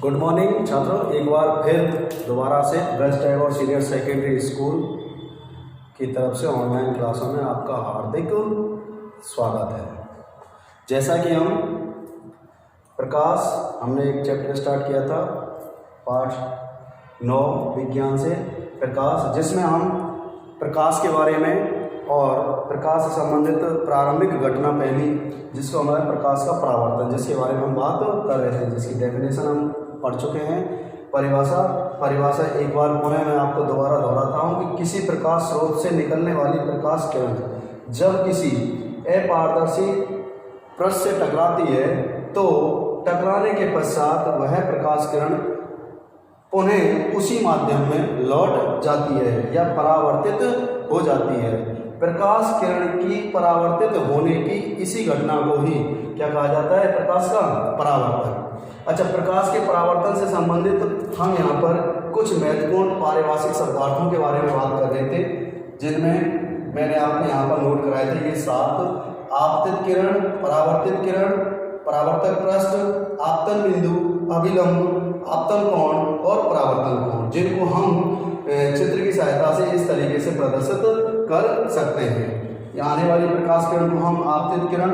Good morning छात्रों, एक बार फिर दोबारा से best Tagore senior secondary school की तरफ से ऑनलाइन क्लासों में आपका हार्दिक स्वागत है। जैसा कि हमने एक चैप्टर स्टार्ट किया था पाठ 9 विज्ञान से प्रकाश, जिसमें हम प्रकाश के बारे में और प्रकाश से संबंधित प्रारंभिक घटना पहली, जिसको हमारे प्रकाश का परावर्तन, जिसके बारे में हम बात कर रहे थे, जिसकी डेफिनेशन हम पढ़ चुके हैं। परिभाषा एक बार पुनः मैं आपको दोबारा दोहराता हूँ कि किसी प्रकाश स्रोत से निकलने वाली प्रकाश किरण जब किसी अपारदर्शी पृष्ठ से टकराती है तो टकराने के पश्चात वह प्रकाश किरण पुनः उसी माध्यम में लौट जाती है या परावर्तित हो जाती है। प्रकाश किरण की परावर्तित होने की इसी घटना को ही क्या कहा जाता है? प्रकाश का परावर्तन। अच्छा, प्रकाश के परावर्तन से संबंधित हम यहाँ पर कुछ महत्वपूर्ण पारिभाषिक शब्दार्थों के बारे में बात कर रहे थे, जिनमें मैंने आपको यहाँ पर नोट कराए थे ये 7: आपतित किरण, परावर्तित किरण, परावर्तक पृष्ठ, आपतन बिंदु, अभिलंब, आपतन कोण और परावर्तन कोण, जिनको हम चित्र की सहायता से इस तरीके से प्रदर्शित कर सकते हैं। यहाँ आने वाली प्रकाश किरण को हम आपतित किरण,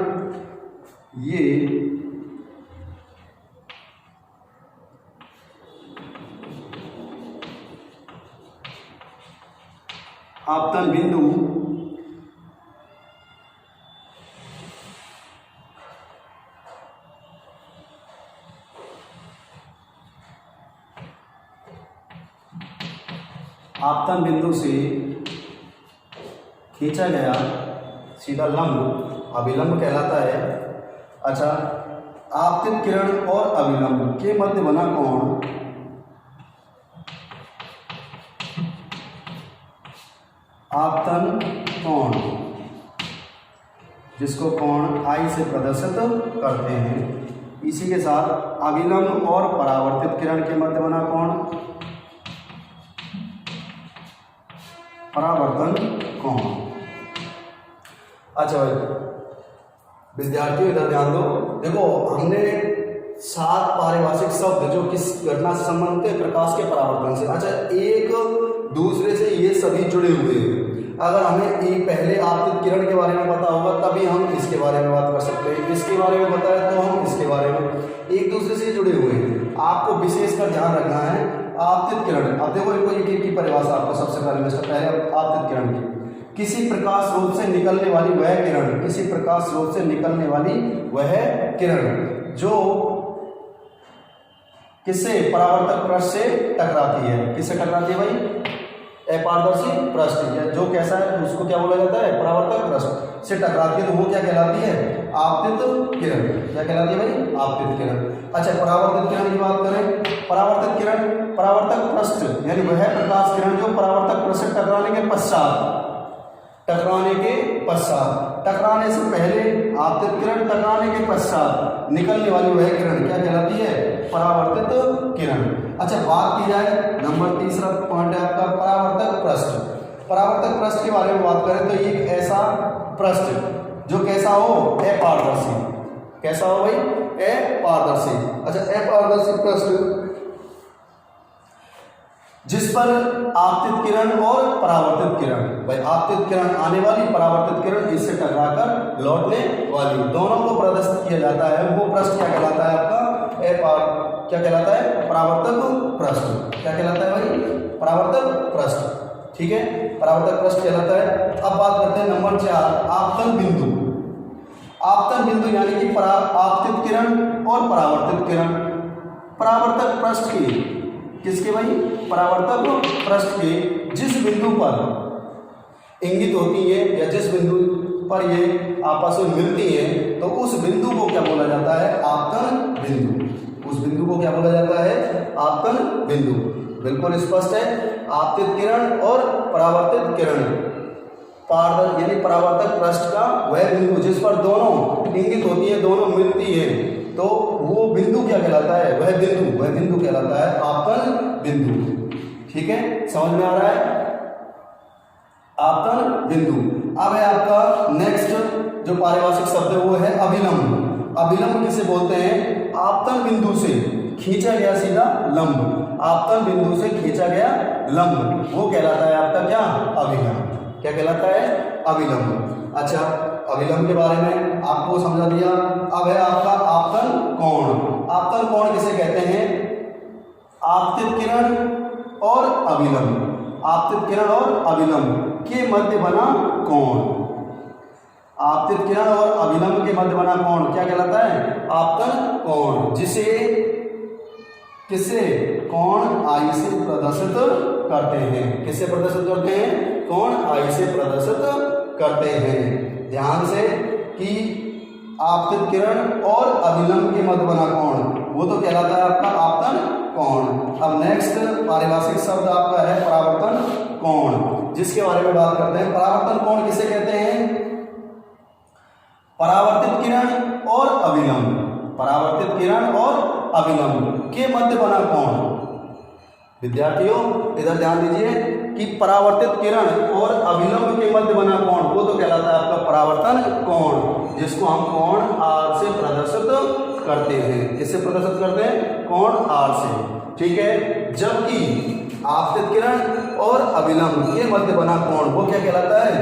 ये आपतन बिंदु, आपतन बिंदु से खींचा गया सीधा लंब अभिलंब कहलाता है। अच्छा, आपतित किरण और अभिलंब के मध्य बना कोण आपतन कोण, जिसको कोण I से प्रदर्शित करते हैं। इसी के साथ अभिलंब और परावर्तित किरण के मध्य बना कोण परावर्तन कोण। अच्छा भाई विद्यार्थियों, इधर ध्यान दो। देखो, हमने 7 पारिभाषिक शब्द जो किस घटना से संबंधित है? प्रकाश के परावर्तन से। अच्छा, एक दूसरे से ये सभी जुड़े हुए हैं। अगर हमें एक पहले आपतित किरण के बारे में पता होगा तभी हम इसके बारे में बात कर सकते हैं, इसके बारे में पता है तो हम इसके बारे में, एक दूसरे से जुड़े हुए हैं। आपको विशेषकर ध्यान रखना है आपतित किरण। अब देखो, एक की परिभाषा आपको सबसे पहले आपतित किरण की, किसी प्रकाश स्रोत से निकलने वाली वह किरण, किसी प्रकाश स्रोत से निकलने वाली वह किरण जो किससे? परावर्तक पृष्ठ से टकराती है। किससे टकराती है भाई? अपारदर्शी पृष्ठ, या जो कैसा है उसको क्या बोला जाता है? परावर्तक पृष्ठ से टकराती है, तो वो क्या कहलाती है? आपतित किरण। क्या कहलाती है भाई? आपतित किरण। अच्छा, परावर्तित किरण की बात करें, परावर्तित किरण परावर्तक पृष्ठ यानी वह प्रकाश किरण जो परावर्तक पृष्ठ से टकराने के पश्चात, टकराने से पहले आपतित किरण, टकराने के पश्चात निकलने वाली वह किरण क्या कहलाती है? परावर्तित किरण। अच्छा, बात की जाए नंबर 3 पॉइंट है आपका परावर्तक पृष्ठ। परावर्तक पृष्ठ के बारे में बात करें तो ये एक ऐसा पृष्ठ जो कैसा हो? अपारदर्शी। कैसा हो भाई? अपारदर्शी। अच्छा, अपारदर्शी पृष्ठ जिस पर आपतित किरण और परावर्तित किरण, भाई आपतित किरण आने वाली, परावर्तित किरण इससे टकराकर लौटने वाली, दोनों को प्रदर्शित किया जाता है। वो पृष्ठ क्या कहलाता है आपका? क्या कहलाता है? परावर्तक पृष्ठ। क्या कहलाता है भाई? परावर्तक पृष्ठ। ठीक है, परावर्तक पृष्ठ कहलाता है। अब बात करते हैं नंबर 4, आपतन बिंदु। आपतन बिंदु यानी कि आपतित किरण और परावर्तित किरण परावर्तक पृष्ठ की, किसके भाई? परावर्तक पृष्ठ के जिस बिंदु पर इंगित होती है या जिस बिंदु पर ये आपस में मिलती है, तो उस बिंदु को क्या बोला जाता है? आपतन बिंदु। उस बिंदु को क्या बोला जाता है? आपतन बिंदु। बिल्कुल स्पष्ट है। आपतित किरण और परावर्तित किरण यानी परावर्तक पृष्ठ का वह बिंदु जिस पर दोनों इंगित होती है, दोनों मिलती है, तो वो बिंदु क्या कहलाता है? वह बिंदु कहलाता है आपतन बिंदु। ठीक है, समझ में आ रहा है? आपतन बिंदु। अब है आपका नेक्स्ट जो पारिभाषिक शब्द है वो है अभिलंब। अभिलंब किसे बोलते हैं? आपतन बिंदु से खींचा गया सीधा लंब, आपतन बिंदु से खींचा गया लंब, वो कहलाता है आपका क्या? अभिलंब। क्या कहलाता है? अभिलंब। अच्छा, अभिलंब के बारे में आपको समझा दिया। अब है आपका आपतन कोण। आपतन कोण किसे कहते हैं? आपतित किरण और अभिलंब, आपतित किरण और अभिलंब के मध्य बना कोण। आपतित किरण और अभिलंब के मध्य बना कोण क्या कहलाता है? आपतन कोण, जिसे किससे? कोण आई से प्रदर्शित करते हैं। किससे प्रदर्शित करते हैं? कोण आई से प्रदर्शित करते हैं। ध्यान से कि आपतित किरण और अभिलंब के मध्य बना कोण वो तो कहलाता है आपका आपतन कोण। अब नेक्स्ट पारिभाषिक शब्द आपका है परावर्तन कोण, जिसके बारे में बात करते हैं। परावर्तन कोण किसे कहते हैं? परावर्तित किरण और अभिलंब, परावर्तित किरण और अभिलंब के मध्य बना कोण। विद्यार्थियों इधर ध्यान दीजिए कि परावर्तित किरण और अभिलंब के मध्य बना कोण वो तो कहलाता है आपका परावर्तन कोण, जिसको हम कोण R से प्रदर्शित करते हैं। किससे प्रदर्शित करते हैं? कोण R से। ठीक है, जबकि आपतित किरण और अभिलंब के मध्य बना कोण वो क्या कहलाता है?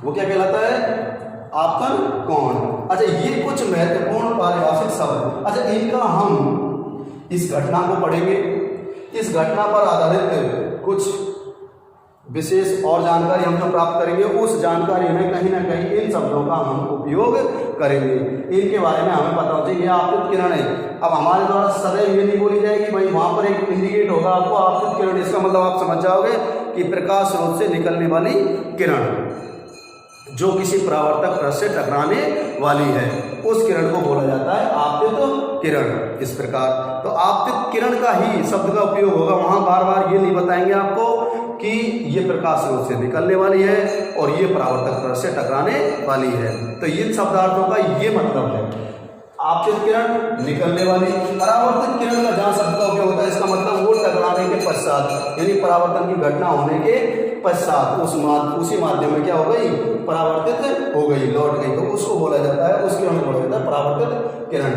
वो क्या कहलाता है? आपतन कोण। अच्छा, ये कुछ महत्वपूर्ण पारिभाषिक शब्द। अच्छा, इनका हम इस घटना को पढ़ेंगे, इस घटना पर आधारित कुछ विशेष और जानकारी हम जो प्राप्त करेंगे, उस जानकारी में कहीं ना कहीं इन शब्दों का हम उपयोग करेंगे। इनके बारे में हमें पता हो चाहिए। आपतित किरण है, अब हमारे द्वारा सदैव ये नहीं बोली जाएगी भाई वहां पर एक इंडिकेट होगा आपको आपतित किरण, इसका मतलब आप समझ जाओगे कि प्रकाश स्रोत से निकलने वाली किरण जो किसी परावर्तक पृष्ठ से टकराने वाली है, उस किरण को बोला जाता है आपतित किरण। इस प्रकार तो आपतित किरण का ही शब्द का उपयोग होगा, वहां बार बार ये नहीं बताएंगे आपको कि ये प्रकाश स्रोत से निकलने वाली है और ये परावर्तक पृष्ठ से टकराने वाली है। तो इन शब्दार्थों का ये मतलब है। आपतित किरण निकलने वाली, परावर्तित किरण का जहां शब्द का उपयोग होता है इसका मतलब वो टकराने के पश्चात, यानी परावर्तन की घटना होने के पश्चात उसी माध्यम में क्या हो गई? परावर्तित हो गई, लौट गई, तो उसको बोला जाता है, उस किरण को बोला जाता है परावर्तित किरण।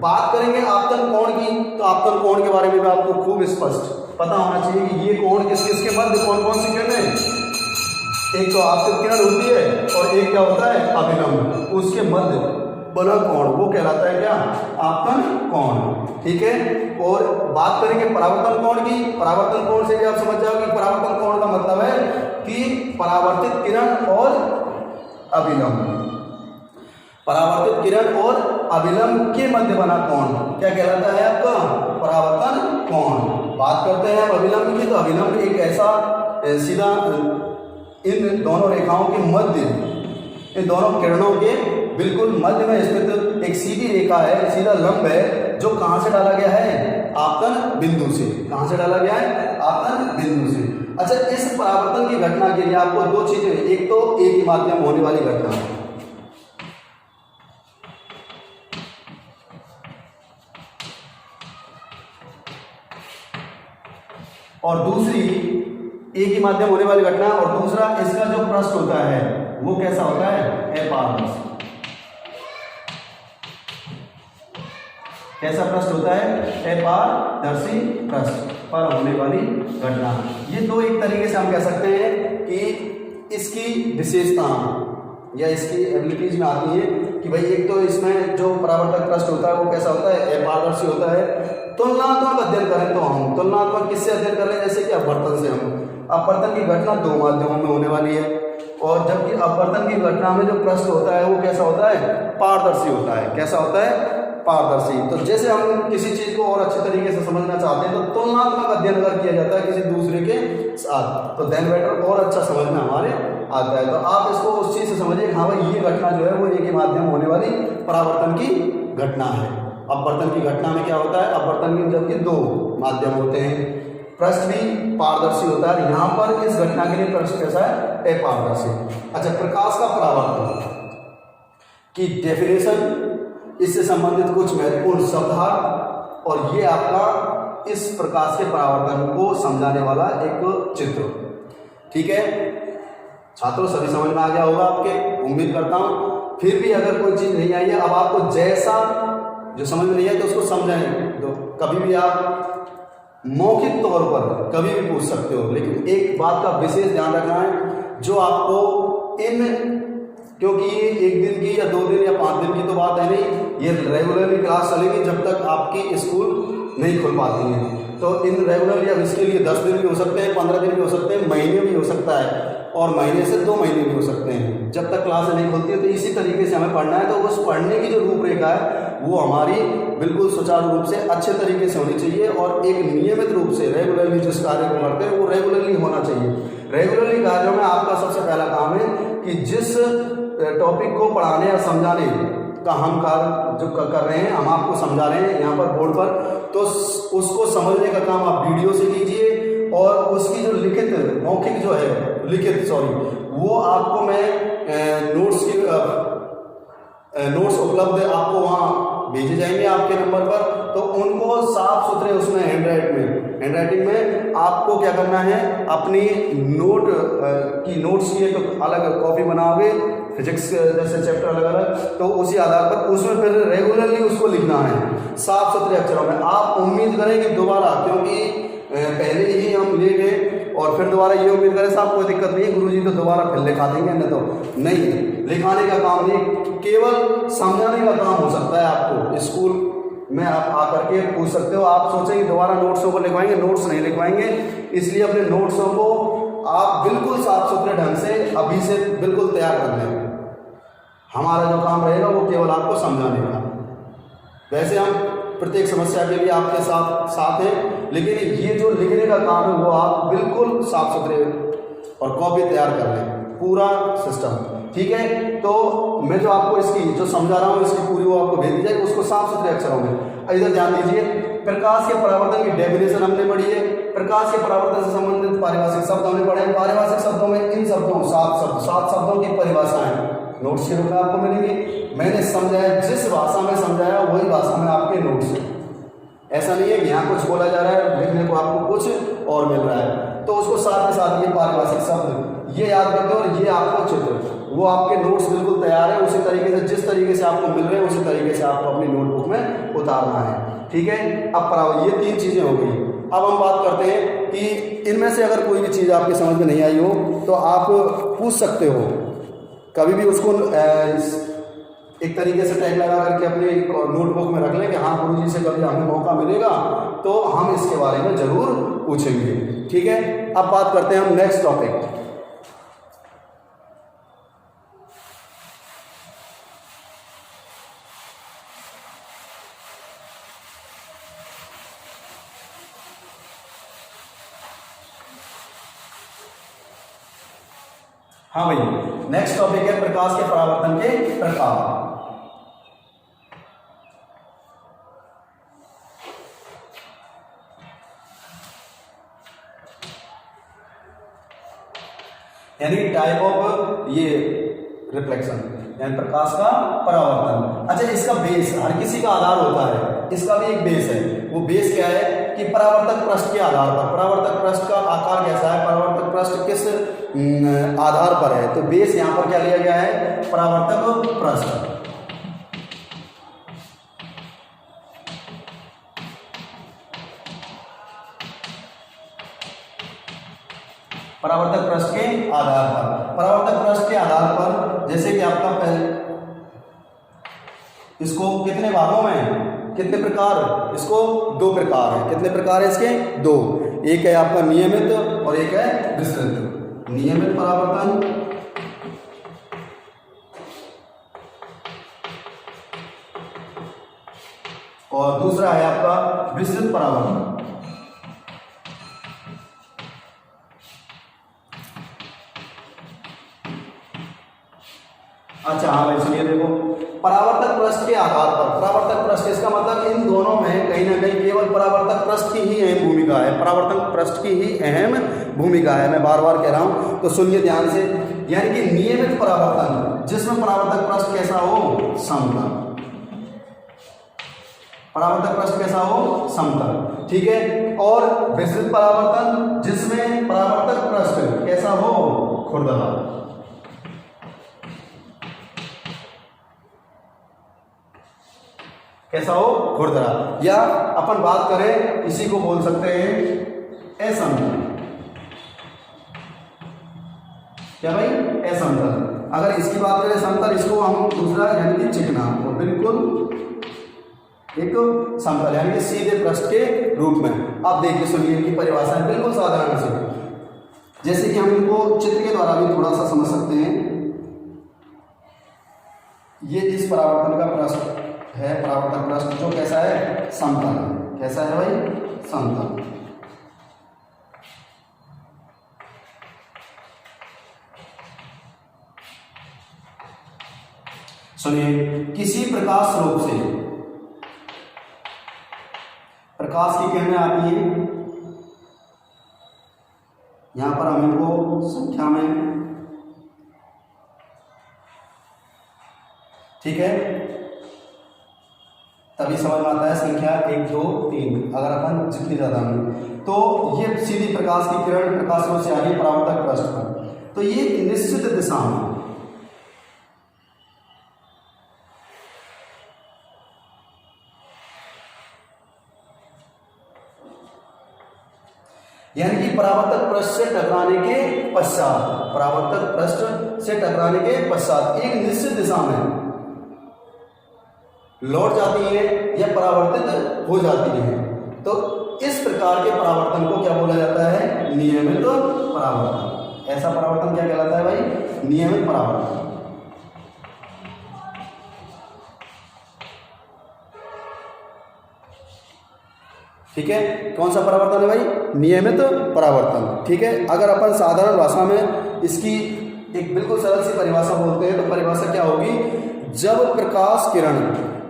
बात करेंगे आपतन कोण की, तो आपतन कोण के बारे में भी आपको खूब स्पष्ट पता होना चाहिए कि ये कोण किस किस के मध्य कौन कौन सी किरणें? एक तो आपतित किरण होती है और एक क्या होता है? अभिलंब, उसके मध्य बना कोण वो कहलाता है क्या? आपतन कोण। ठीक है, और बात करेंगे परावर्तन कोण की। परावर्तन कोण से भी आप समझ जाओ कि परावर्तन कोण का मतलब है कि परावर्तित किरण और अभिलंब, परावर्तित किरण और अभिलंब के मध्य बना कोण क्या कहलाता है आपका? परावर्तन कोण। बात करते हैं अभिलंब की, तो अभिलंब एक ऐसा सीधा इन दोनों रेखाओं के मध्य, इन दोनों किरणों के बिल्कुल मध्य में स्थित एक सीधी रेखा है, सीधा लंब है, जो कहां से डाला गया है? आपतन बिंदु से। कहां से डाला गया है? आपतन बिंदु से। अच्छा, इस परावर्तन की घटना के लिए आपको दो चीजें, एक तो एक ही माध्यम होने वाली घटना और दूसरी एक ही माध्यम होने वाली घटना, और दूसरा इसका जो पृष्ठ होता है वो कैसा होता है? अपारदर्शी। कैसा पृष्ठ होता है? अपारदर्शी पृष्ठ पर होने वाली घटना। ये दो एक तरीके से हम कह सकते हैं कि इसकी विशेषता या इसकी एबिलिटीज में आती है कि भाई एक तो इसमें जो परावर्तक पृष्ठ होता है वो कैसा होता है? अपारदर्शी होता है। तुलनात्मक अध्ययन करें तो हम तुलनात्मक किससे अध्ययन कर रहे हैं? जैसे कि अपवर्तन से। हम अपवर्तन की घटना दो माध्यमों में होने वाली है, और जबकि अपवर्तन की घटना में जो पृष्ठ होता है वो कैसा होता है? पारदर्शी होता है। कैसा होता है? पारदर्शी। तो जैसे हम किसी चीज को और अच्छे तरीके से समझना चाहते हैं तो तुलनात्मक अध्ययन अगर किया जाता है किसी दूसरे के साथ, तो देन बेटर और अच्छा समझ में हमारे आता है। तो आप इसको उस चीज से समझिए, हाँ भाई ये घटना जो है वो एक ही माध्यम होने वाली परावर्तन की घटना है। अपवर्तन की घटना में क्या होता है? अपवर्तन की जबकि दो माध्यम होते हैं, पृष्ठ भी पारदर्शी होता है। यहाँ पर इस घटना के लिए पृष्ठ कैसा है? अपारदर्शी। अच्छा, प्रकाश का परावर्तन की डेफिनेशन, इससे संबंधित कुछ महत्वपूर्ण शब्दार्थ, और ये आपका इस प्रकाश के परावर्तन को समझाने वाला एक चित्र। ठीक है छात्रों, सभी समझ में आ गया होगा आपके, उम्मीद करता हूं। फिर भी अगर कोई चीज नहीं आई है, अब आपको जैसा जो समझ में नहीं आई तो उसको समझाएं, तो कभी भी आप मौखिक तौर पर कभी भी पूछ सकते हो, लेकिन एक बात का विशेष ध्यान रखना है जो आपको क्योंकि ये 1 दिन की या 2 दिन या 5 दिन की तो बात है नहीं, ये रेगुलरली क्लास चलेगी जब तक आपकी स्कूल नहीं खुल पाती है। तो इन रेगुलरली अब इसके लिए 10 दिन भी हो सकते हैं, 15 दिन भी हो सकते हैं, महीने भी हो सकता है, और महीने से 2 महीने भी हो सकते हैं, जब तक क्लास नहीं खुलती है। तो इसी तरीके से हमें पढ़ना है। तो उस पढ़ने की जो रूपरेखा है वो हमारी बिल्कुल सुचारू रूप से अच्छे तरीके से होनी चाहिए, और एक नियमित रूप से रेगुलरली जिस कार्य को करते हैं वो रेगुलरली होना चाहिए। रेगुलरली कार्यों में आपका सबसे पहला काम है कि जिस टॉपिक को पढ़ाने या समझाने का हम कार्य जो कर रहे हैं, हम आपको समझा रहे हैं यहाँ पर बोर्ड पर, तो उसको समझने का काम आप वीडियो से कीजिए, और उसकी जो मौखिक जो है वो आपको मैं नोट्स उपलब्ध आपको वहाँ भेजे जाएंगे आपके नंबर पर। तो उनको साफ सुथरे उसमें हैंडराइटिंग में आपको क्या करना है, अपनी नोट्स की एक अलग कॉपी बनाओगे, फिजिक्स जैसे चैप्टर अलग अलग, तो उसी आधार पर उसमें फिर रेगुलरली उसको लिखना है साफ सुथरे अक्षरों में। आप उम्मीद करें कि दोबारा, क्योंकि पहले ही हम लेट हैं और फिर दोबारा ये उम्मीद करें साहब कोई दिक्कत नहीं है गुरुजी तो दोबारा फिर लिखा देंगे, नहीं तो नहीं, लिखाने का काम नहीं, केवल समझाने का काम हो सकता है। आपको स्कूल में आप आकर के पूछ सकते हो। आप सोचेंगे दोबारा नोट्सों को लिखवाएंगे, नोट्स नहीं लिखवाएंगे। इसलिए अपने नोट्सों को आप बिल्कुल साफ सुथरे ढंग से अभी से बिल्कुल तैयार कर लें। हमारा जो काम रहेगा वो केवल आपको समझाने का। वैसे हम प्रत्येक समस्या के लिए आपके साथ हैं, लेकिन ये जो लिखने का काम है वो आप बिल्कुल साफ सुथरे और कॉपी तैयार कर लें, पूरा सिस्टम, ठीक है। तो मैं जो आपको इसकी जो समझा रहा हूँ इसकी पूरी वो आपको भेज दी जाएगी, उसको साफ सुथरे अक्षरों में। इधर ध्यान दीजिए, प्रकाश के परावर्तन की डेफिनेशन हमने पढ़ी है। प्रकाश के परावर्तन से संबंधित पारिभाषिक शब्द हमने पढ़े हैं। पारिभाषिक शब्दों में इन शब्दों 7 शब्दों की परिभाषाएं नोट्स के रूप में आपको मिलेंगी। मैंने समझाया, जिस भाषा में समझाया वही भाषा में आपके नोट्स हैं। ऐसा नहीं है कि यहाँ कुछ बोला जा रहा है, लिखने को आपको कुछ और मिल रहा है। तो उसको साथ के साथ ये पारिभाषिक शब्द ये याद रखते हो, और ये आपको चित्र, वो आपके नोट्स बिल्कुल तैयार है। उसी तरीके से जिस तरीके से आपको मिल रहे हैं उसी तरीके से आपको अपनी नोटबुक में उतारना है, ठीक है। अब ये 3 चीज़ें हो गई। अब हम बात करते हैं कि इनमें से अगर कोई भी चीज़ आपकी समझ में नहीं आई हो तो आप पूछ सकते हो कभी भी। उसको एक तरीके से टैग लगा करके अपने नोटबुक में रख लें कि हाँ गुरुजी से कभी हमें मौका मिलेगा तो हम इसके बारे में ज़रूर पूछेंगे, ठीक है। अब बात करते हैं हम नेक्स्ट टॉपिक। हाँ भाई, नेक्स्ट टॉपिक है प्रकाश के परावर्तन के प्रकार। यानी टाइप ऑफ ये रिफ्लेक्शन, यानी प्रकाश का परावर्तन। अच्छा, इसका बेस हर किसी का आधार होता है, इसका भी एक बेस है। वो बेस क्या है कि परावर्तक पृष्ठ के आधार पर, परावर्तक पृष्ठ का आकार कैसा है, परावर्तक पृष्ठ किस आधार पर है। तो बेस यहां पर क्या लिया गया है, परावर्तक पृष्ठ। परावर्तक पृष्ठ के आधार पर, परावर्तक पृष्ठ के आधार पर जैसे कि आपका पहले इसको कितने भागों में, कितने प्रकार, इसको 2 प्रकार है। कितने प्रकार है इसके? 2। एक है आपका नियमित और एक है विस्तृत। नियमित परावर्तन और दूसरा है आपका विस्तृत परावर्तन। अच्छा हाँ भाई सुनिए, देखो परावर्तक पृष्ठ के आधार पर, परावर्तक पृष्ठ इसका मतलब इन दोनों में कहीं ना कहीं केवल परावर्तक पृष्ठ की ही अहम भूमिका है, परावर्तक पृष्ठ की ही अहम भूमिका है। मैं बार बार कह रहा हूं तो सुनिए ध्यान से। यानी कि नियमित परावर्तन जिसमें परावर्तक पृष्ठ कैसा हो, समतल। परावर्तक पृष्ठ कैसा हो, समतल, ठीक है। और विस्तृत परावर्तन जिसमें परावर्तक पृष्ठ कैसा हो, खुरदला। कैसा हो, खुरदरा। या अपन बात करें इसी को बोल सकते हैं असमतल। क्या भाई, असमतल। अगर इसकी बात करें समतल, इसको हम दूसरा यानी कि चिकना, और बिल्कुल एक समतल यानी कि सीधे पृष्ठ के रूप में। अब देखिए सुनिए, इनकी परिभाषा है बिल्कुल साधारण से, जैसे कि हम इनको चित्र के द्वारा भी थोड़ा सा समझ सकते हैं। ये इस परावर्तन का पृष्ठ है, परावर्तन पृष्ठ जो कैसा है, समतल। कैसा है भाई, समतल। सुनिए, किसी प्रकाश स्रोत से प्रकाश की किरणें आती हैं, यहां पर हम इनको संख्या में, ठीक है, तभी समझ में आता है संख्या 1 2 3। अगर अपन जितनी ज्यादा होंगे तो ये सीधी प्रकाश की किरण प्रकाश स्रोत से आ रही है परावर्तक पृष्ठ पर, तो ये निश्चित दिशा में, यानी कि परावर्तक पृष्ठ से टकराने के पश्चात, परावर्तक पृष्ठ से टकराने के पश्चात एक निश्चित दिशा में लौट जाती है या परावर्तित हो जाती है। तो इस प्रकार के परावर्तन को क्या बोला जाता है, नियमित परावर्तन। ऐसा परावर्तन क्या कहलाता है भाई, नियमित परावर्तन। ठीक है, कौन सा परावर्तन है भाई, नियमित परावर्तन। ठीक है, अगर अपन साधारण भाषा में इसकी एक बिल्कुल सरल सी परिभाषा बोलते हैं तो परिभाषा क्या होगी, जब प्रकाश किरण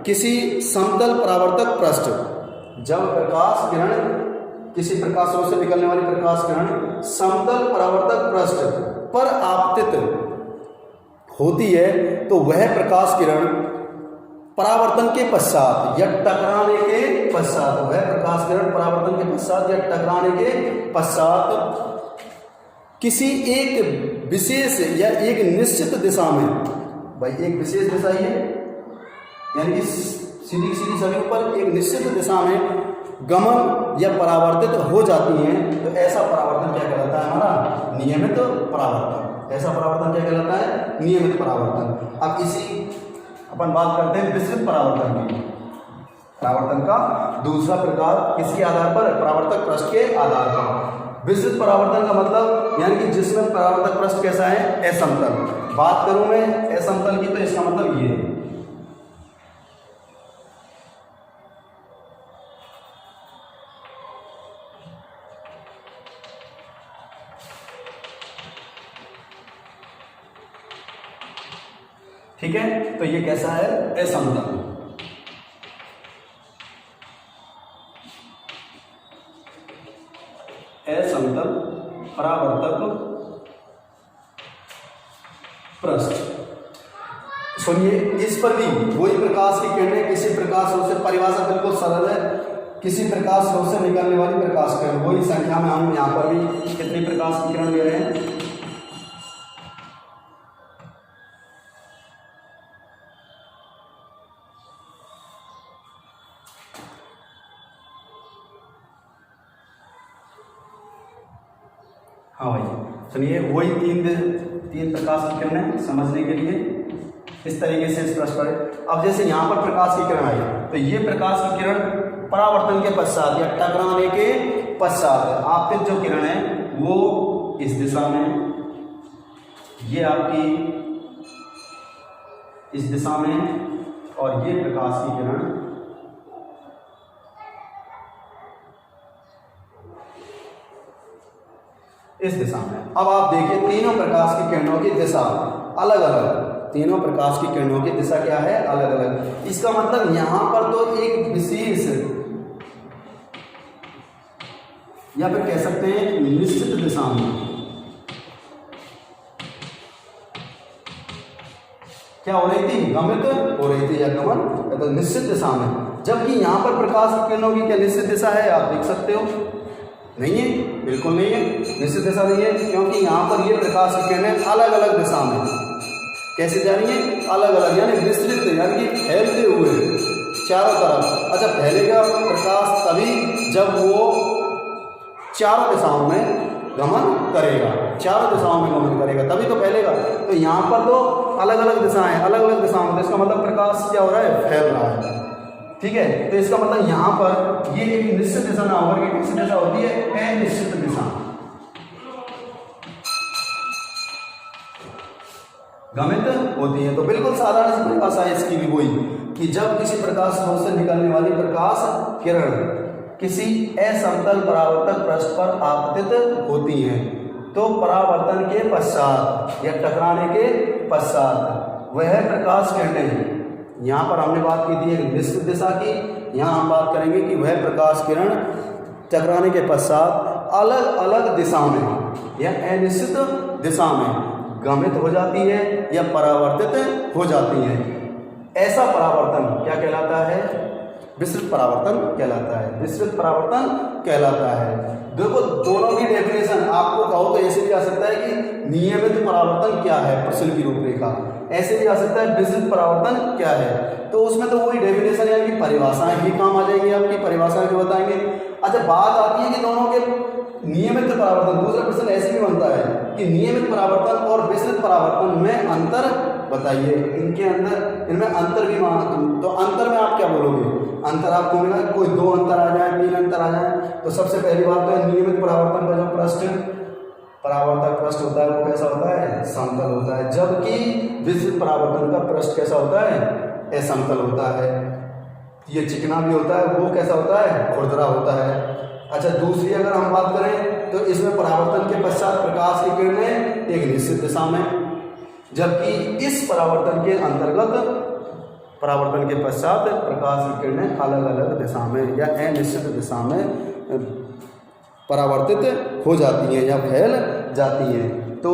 किसी समतल परावर्तक पृष्ठ, जब प्रकाश किरण किसी प्रकाश स्रोत से निकलने वाली प्रकाश किरण समतल परावर्तक पृष्ठ पर आपतित होती है तो वह प्रकाश किरण परावर्तन के पश्चात या टकराने के पश्चात, वह प्रकाश किरण परावर्तन के पश्चात या टकराने के पश्चात किसी एक विशेष या एक निश्चित दिशा में, भाई एक विशेष दिशा ही है यानी कि सीधी सीधी सभी पर एक निश्चित दिशा में गमन या परावर्तित हो जाती हैं, तो ऐसा परावर्तन क्या कहलाता है, हमारा नियमित परावर्तन। ऐसा परावर्तन क्या कहलाता है, नियमित परावर्तन। अब इसी अपन बात करते हैं विस्तृत परावर्तन की। परावर्तन का दूसरा प्रकार किसके आधार पर, परावर्तक पृष्ठ के आधार पर। विस्तृत परावर्तन का मतलब यानी कि जिसमें परावर्तक पृष्ठ कैसा है, असमतल। बात करूं मैं असमतल की तो इसका मतलब ये है, ठीक है, तो ये कैसा है, असमतल। असमतल परावर्तक पृष्ठ। सुनिए, इस पर भी वही प्रकाश की किरणें किसी प्रकाश स्रोत से, परिभाषा बिल्कुल सरल है, किसी प्रकाश स्रोत से निकलने वाली प्रकाश किरण, वही संख्या में हम यहाँ पर भी कितनी प्रकाश की किरण ले रहे हैं, हाँ भाई सुनिए, वही तीन प्रकाश की किरणें समझने के लिए इस तरीके से इस प्रश्न पर। अब जैसे यहाँ पर प्रकाश की किरण आई तो ये प्रकाश की किरण परावर्तन के पश्चात या टकराने के पश्चात आपतित जो किरण है वो इस दिशा में, ये आपकी इस दिशा में, और ये प्रकाश की किरण इस दिशा में। अब आप देखिए तीनों प्रकाश की किरणों की दिशा अलग अलग, तीनों प्रकाश की किरणों की दिशा क्या है, अलग अलग। इसका मतलब यहां पर तो एक विशेष या फिर कह सकते हैं निश्चित दिशा में क्या हो रही थी, गमित हो रही थी या गमन, तो निश्चित दिशा में। जबकि यहां पर प्रकाश की किरणों की क्या निश्चित दिशा है, आप देख सकते हो, नहीं है, बिल्कुल नहीं है, निश्चित दिशा नहीं है, क्योंकि यहाँ पर ये प्रकाश की किरणें अलग अलग दिशा में कैसे जा रही हैं, अलग अलग, यानी विस्तृत, यानी कि फैलते हुए चारों तरफ। अच्छा, फैलेगा प्रकाश तभी जब वो चारों दिशाओं में गमन करेगा, चारों दिशाओं में गमन करेगा तभी तो फैलेगा। तो यहाँ पर तो अलग अलग दिशाएं, अलग अलग दिशाओं में, तो इसका मतलब प्रकाश क्या हो रहा है, फैल रहा है। ठीक है, तो इसका मतलब यहाँ पर ये एक निश्चित दिशा ना होकर के किस दिशा होती है, अनिश्चित दिशा गमित होती है। तो बिल्कुल साधारण सी परिभाषा है इसकी भी वही कि जब किसी प्रकाश स्रोत से निकलने वाली प्रकाश किरण किसी असमतल परावर्तक पृष्ठ पर आपतित होती हैं तो परावर्तन के पश्चात या टकराने के पश्चात वह प्रकाश किरणें, यहाँ पर हमने बात की थी एक निश्चित दिशा की, यहाँ हम बात करेंगे कि वह प्रकाश किरण टकराने के पश्चात अलग अलग दिशा में या अनिश्चित दिशा में गमित हो जाती है या परावर्तित हो जाती है। ऐसा परावर्तन क्या कहलाता है, विस्तृत परावर्तन कहलाता है, विस्तृत परावर्तन कहलाता है। देखो दोनों की डेफिनेशन आपको कहो तो ऐसे भी आ सकता है कि नियमित परावर्तन क्या है, प्रश्न की रूपरेखा, ऐसे भी आ सकता है विस्तृत परावर्तन क्या है। तो उसमें तो वही डेफिनेशन यानी कि परिभाषाएं ही काम आ जाएंगी, आपकी परिभाषाएं जो बताएंगे। अच्छा, बात आती है कि दोनों के नियमित परावर्तन, दूसरा प्रश्न ऐसे भी बनता है कि नियमित परावर्तन और विस्तृत परावर्तन में अंतर बताइए, इनके अंदर इनमें अंतर भी तो अंतर में आप क्या बोलोगे, अंतर आपको मिला कोई दो अंतर आ जाए, तीन अंतर आ जाए। तो सबसे पहली बात तो है नियमित परावर्तन का जो पृष्ठ परावर्तक पृष्ठ होता है वो कैसा होता है, समतल होता है, जबकि विस्तृत परावर्तन का पृष्ठ कैसा होता है, असमतल होता है। ये चिकना भी होता है, वो कैसा होता है, खुरदरा होता है। अच्छा, दूसरी अगर हम बात करें तो इसमें परावर्तन के पश्चात प्रकाश की किरणें एक निश्चित दिशा में, जबकि इस परावर्तन के अंतर्गत परावर्तन के पश्चात प्रकाश की किरणें अलग अलग दिशा में या अनिश्चित दिशा में परावर्तित हो जाती हैं या फैल जाती हैं। तो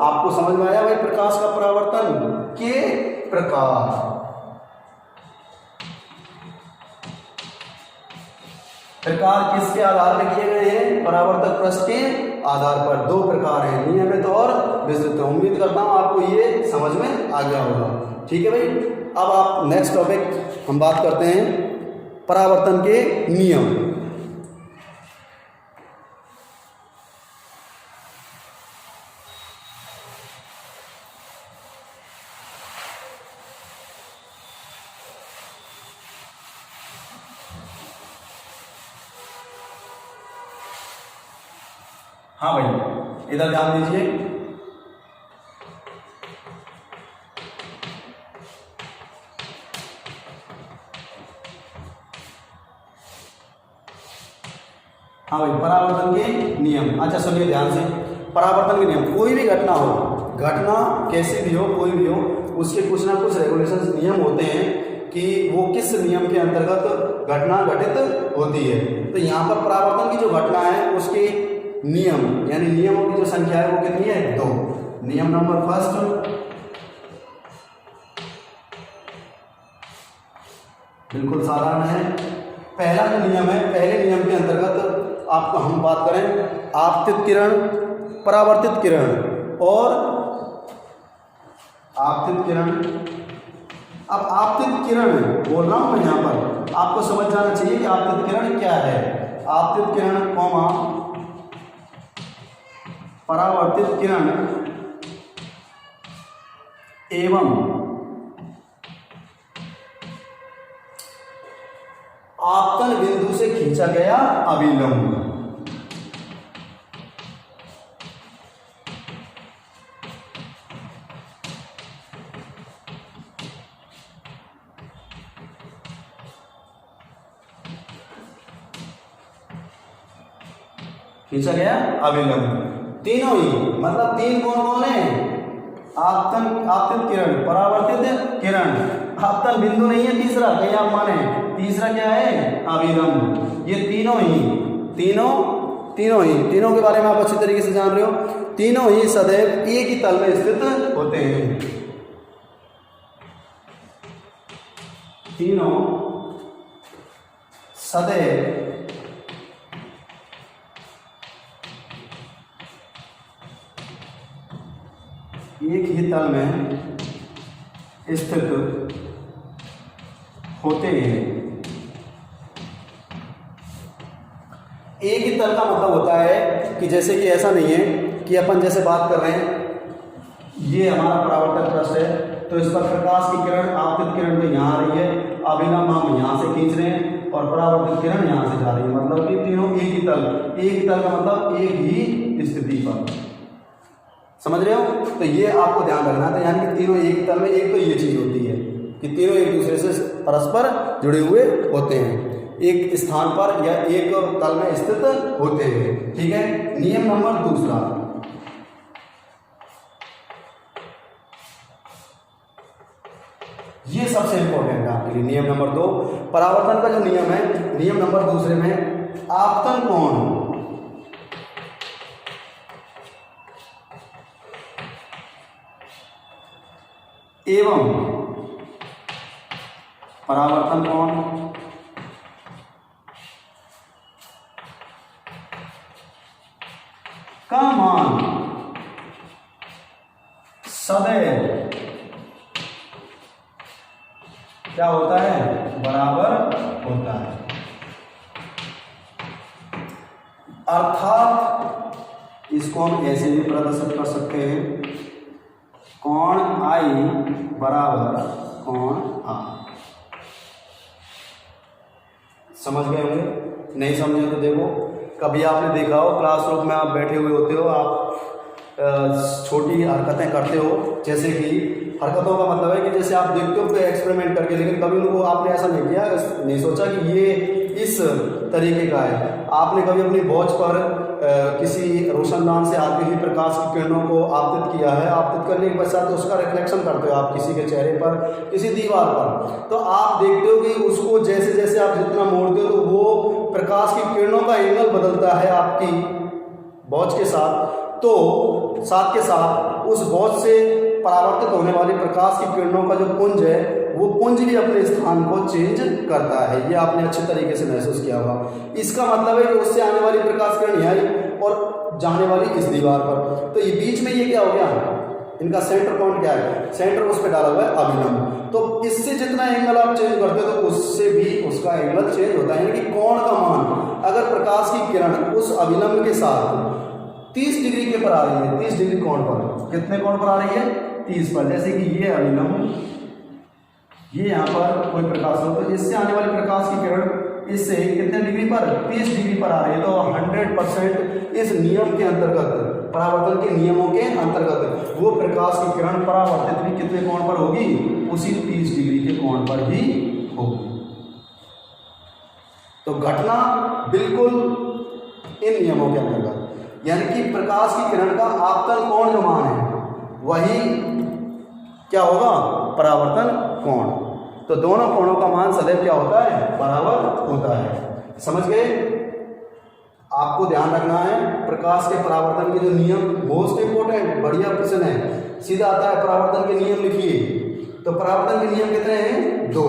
आपको समझ में आया भाई प्रकाश का परावर्तन के प्रकार। प्रकार किसके आधार पर किए गए हैं, परावर्तक पृष्ठ के आधार पर। दो प्रकार हैं, नियमित और विस्तृत। उम्मीद करता हूं आपको ये समझ में आ गया होगा। ठीक है भाई, अब आप नेक्स्ट टॉपिक हम बात करते हैं परावर्तन के नियम। हाँ भाई, इधर ध्यान दीजिए। हाँ भाई, परावर्तन के नियम। अच्छा सुनिए ध्यान से, परावर्तन के नियम, कोई भी घटना हो, घटना कैसी भी हो, कोई भी हो, उसके कुछ ना कुछ रेगुलेशन नियम होते हैं कि वो किस नियम के अंतर्गत घटना घटित होती है। तो यहाँ पर परावर्तन की जो घटना है उसके नियम यानी नियमों की जो संख्या है वो कितनी है, 2। नियम नंबर फर्स्ट, बिल्कुल साधारण है। पहला जो नियम है, पहले नियम के अंतर्गत आपको हम बात करें आपतित किरण, परावर्तित किरण और आपतित किरण। अब आपतित किरण बोल रहा हूं मैं, यहाँ पर आपको समझ जाना चाहिए कि आपतित किरण क्या है। आपतित किरण कौमा परावर्तित किरण एवं आपतन बिंदु से खींचा गया अभिलंब। खींचा गया अभिलंब, तीनों ही, मतलब तीन कौन कौन है, आपतित किरण, परावर्तित किरण, आपतन बिंदु नहीं है तीसरा, कहीं आप माने तीसरा क्या है, अभिलंब। ये तीनों के बारे में आप अच्छी तरीके से जान रहे हो। तीनों ही सदैव एक ही तल में स्थित होते हैं, तीनों सदैव एक ही तल में स्थित होते हैं। एक ही तल का मतलब होता है कि जैसे कि ऐसा नहीं है कि अपन जैसे बात कर रहे हैं, ये हमारा परावर्तक पृष्ठ है, तो इस पर प्रकाश की किरण, आपतित किरण तो यहाँ आ रही है, अभिलंब हम यहाँ से खींच रहे हैं और परावर्तित किरण यहाँ से जा रही है, मतलब कि तीनों एक ही तल का मतलब एक ही स्थिति पर। समझ रहे हो? तो ये आपको ध्यान रखना है। तो यानी कि तीनों एक ही तल में, एक तो ये चीज होती है कि तीनों एक दूसरे से परस्पर जुड़े हुए होते हैं, एक स्थान पर या एक तल में स्थित होते हैं। ठीक है। नियम नंबर दूसरा, ये सबसे इंपॉर्टेंट है आपके लिए। नियम नंबर 2, परावर्तन का जो नियम है, नियम नंबर दूसरे में आपतन कोण एवं परावर्तन कोण का मान सदैव क्या होता है? बराबर होता है। अर्थात इसको हम ऐसे भी प्रदर्शित कर सकते हैं, कोण आई बराबर कोण आर। समझ गए होंगे? नहीं समझे तो देखो, कभी आपने देखा हो क्लासरूम में आप बैठे हुए होते हो, आप छोटी हरकतें करते हो, जैसे कि हरकतों का मतलब है कि जैसे आप देखते हो तो एक्सपेरिमेंट करके, लेकिन कभी उनको आपने ऐसा नहीं किया, नहीं सोचा कि ये इस तरीके का है। आपने कभी अपनी वॉच पर किसी रोशनदान से आती हुई प्रकाश की किरणों को आपतित किया है, आपतित करने के पश्चात उसका रिफ्लेक्शन करते हो आप किसी के चेहरे पर, किसी दीवार पर, तो आप देखते हो कि उसको जैसे जैसे आप जितना मोड़ते हो तो वो प्रकाश की किरणों का एंगल बदलता है आपकी वॉच के साथ, तो साथ के साथ उस वॉच से परावर्तित होने वाली प्रकाश की किरणों का जो पुंज है, वो पुंज भी अपने स्थान को चेंज करता है। ये आपने अच्छे तरीके से महसूस किया होगा। इसका मतलब है कि उससे आने वाली प्रकाश किरण यहाँ आई और जाने वाली इस दीवार पर, तो ये बीच में ये क्या हो गया, इनका सेंटर पॉइंट क्या है? सेंटर उस पर डाला हुआ है अभिलंब। तो इससे जितना एंगल आप चेंज करते हो तो उससे भी उसका एंगल चेंज होता है। यानी कि कोण का मान, अगर प्रकाश की किरण उस अभिलंब के साथ 30 डिग्री के पर आ रही है, 30 डिग्री कोण पर, कितने कोण पर आ रही है? 30 पर। जैसे कि ये अभिलंब, ये यहाँ पर कोई प्रकाश हो, तो इससे आने वाली प्रकाश की किरण इससे कितने डिग्री पर? 30 डिग्री पर आ रही है। तो 100% इस नियम के अंतर्गत, परावर्तन के नियमों के अंतर्गत, वो प्रकाश की किरण परावर्तित भी कितने कोण पर होगी? उसी 30 डिग्री के कोण पर ही होगी। तो घटना बिल्कुल इन नियमों के अंतर्गत, यानी कि प्रकाश की किरण का आपतन कोण जो मान है वही क्या होगा? परावर्तन कोण। तो दोनों कोणों का मान सदैव क्या होता है? बराबर होता है। समझ गए? आपको ध्यान रखना है प्रकाश के परावर्तन के जो नियम, मोस्ट इंपोर्टेंट, बढ़िया प्रश्न है, सीधा आता है। परावर्तन के नियम लिखिए। तो परावर्तन के नियम कितने हैं? 2।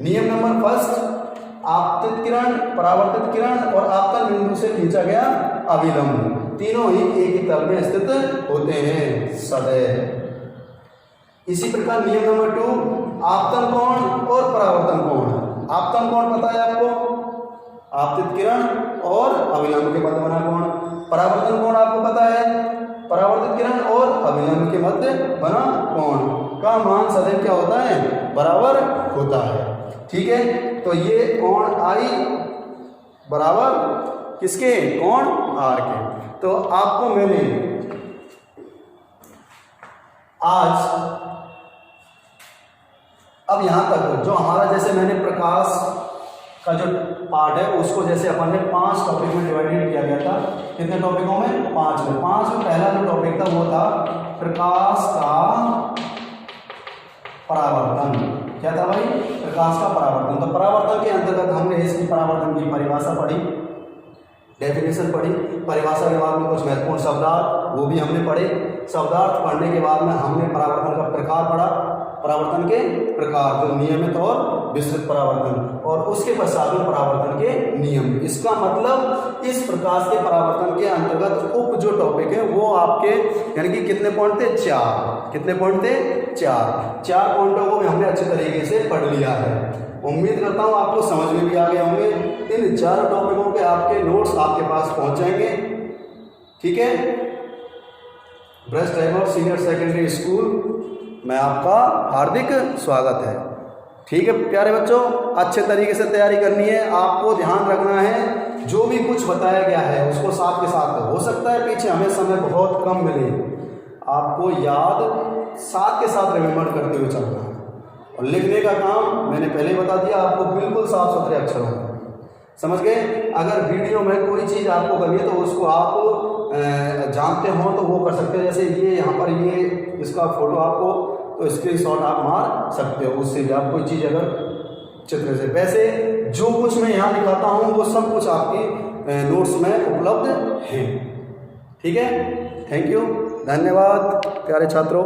नियम नंबर फर्स्ट, आपतित किरण, परावर्तित किरण और आपतन बिंदु से खींचा गया अभिलंब, तीनों ही एक ही तल में स्थित होते हैं सदैव। इसी प्रकार नियम नंबर 2, आपतन कोण और परावर्तन कोण। आपतन कोण पता है आपको? आपतित किरण और अभिलंब के मध्य बना कोण। परावर्तन कोण आपको पता है? परावर्तित किरण और अभिलंब के मध्य बना कोण का मान सदैव क्या होता है? बराबर होता है। ठीक है। तो ये कोण आई बराबर किसके? कोण आर के। तो आपको मैंने आज अब यहां तक जो हमारा, जैसे मैंने प्रकाश का जो पार्ट है उसको जैसे अपन ने 5 टॉपिक में डिवाइडेड किया गया था। कितने टॉपिकों में? 5 में। 5 में पहला जो टॉपिक था वो था प्रकाश का परावर्तन। क्या था भाई? प्रकाश का परावर्तन। तो परावर्तन के अंतर्गत हमने इसकी परावर्तन की परिभाषा पढ़ी, डेफिनेशन पढ़ी। परिभाषा के बाद में कुछ महत्वपूर्ण शब्दार्थ वो भी हमने पढ़े। शब्दार्थ पढ़ने के बाद में हमने परावर्तन का प्रकार पढ़ा, परावर्तन के प्रकार जो नियमित और विस्तृत परावर्तन, और उसके पश्चात में परावर्तन के नियम। इसका मतलब इस प्रकाश के परावर्तन के अंतर्गत उप जो टॉपिक है वो आपके, यानी कि कितने पॉइंट थे? 4। कितने पॉइंट थे? चार पॉइंटों को भी हमने अच्छे तरीके से पढ़ लिया है। उम्मीद करता हूँ आपको समझ में भी आ गए होंगे। इन 4 टॉपिकों के आपके नोट्स आपके पास पहुँच जाएंगे। ठीक है, brush Tagore senior secondary school में आपका हार्दिक स्वागत है। ठीक है प्यारे बच्चों, अच्छे तरीके से तैयारी करनी है। आपको ध्यान रखना है जो भी कुछ बताया गया है उसको साथ के साथ, हो सकता है पीछे हमें समय बहुत कम मिले, आपको याद साथ के साथ रिमेम्बर करते हुए चलना है। और लिखने का काम मैंने पहले बता दिया आपको, बिल्कुल साफ सुथरे अक्षरों में, समझ गए। अगर वीडियो में कोई चीज़ आपको करनी है तो उसको आप जानते हो तो वो कर सकते हो। जैसे ये यहाँ पर ये इसका फोटो आपको तो स्क्रीनशॉट आप मार सकते हो, उससे भी आप कोई चीज़ अगर चित्र से। वैसे जो कुछ मैं यहाँ दिखाता हूँ वो सब कुछ आपकी नोट्स में उपलब्ध है। ठीक है, थैंक यू, धन्यवाद प्यारे छात्रों।